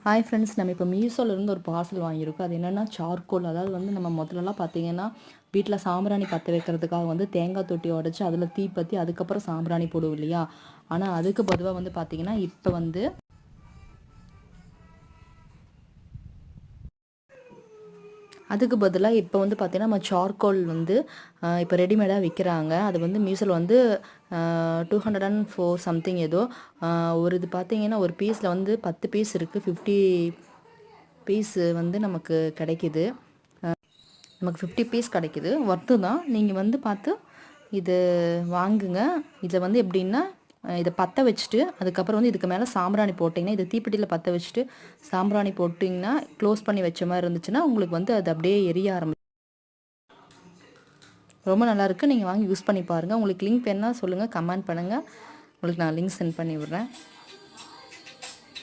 Hi friends, நம்ம இப்போ மீஷோலேருந்து ஒரு பார்சல் வாங்கியிருக்கோம். அது என்னென்னா சார்கோல். அதாவது வந்து நம்ம முதல்லலாம் பார்த்தீங்கன்னா வீட்டில் சாம்பிராணி பற்ற வைக்கிறதுக்காக வந்து தேங்காய் தொட்டி உடச்சி அதில் தீப்பற்றி அதுக்கப்புறம் சாம்பிராணி போடுவோம் இல்லையா. ஆனால் அதுக்கு பொதுவாக வந்து பார்த்திங்கன்னா இப்போ வந்து அதுக்கு பதிலாக இப்போ வந்து பார்த்திங்கன்னா நம்ம சார்கோல் வந்து இப்போ ரெடிமேடாக விற்கிறாங்க. அது வந்து மீஷோவில் வந்து 204 சம்திங் ஏதோ. ஒரு இது பார்த்திங்கன்னா ஒரு பீஸில் வந்து 10 பீஸ் இருக்குது. 50 பீஸ் வந்து நமக்கு கிடைக்கிது. நமக்கு 50 பீஸ் கிடைக்கிது. ஒர்த்து தான். நீங்கள் வந்து பார்த்து இது வாங்குங்க. இதில் வந்து எப்படின்னா இதை பற்ற வச்சுட்டு அதுக்கப்புறம் வந்து இதுக்கு மேலே சாம்பிராணி போட்டிங்கன்னா, இதை தீப்பெட்டியில் பற்ற வச்சுட்டு சாம்பிராணி போட்டிங்கன்னா க்ளோஸ் பண்ணி வச்ச மாதிரி இருந்துச்சுன்னா உங்களுக்கு வந்து அது அப்படியே எரிய ஆரம்பிக்கும். ரொம்ப நல்லாயிருக்கு. நீங்கள் வாங்கி யூஸ் பண்ணி பாருங்கள். உங்களுக்கு லிங்க் வேணுன்னா சொல்லுங்கள், கமெண்ட் பண்ணுங்கள். உங்களுக்கு நான் லிங்க் சென்ட் பண்ணி விட்றேன்.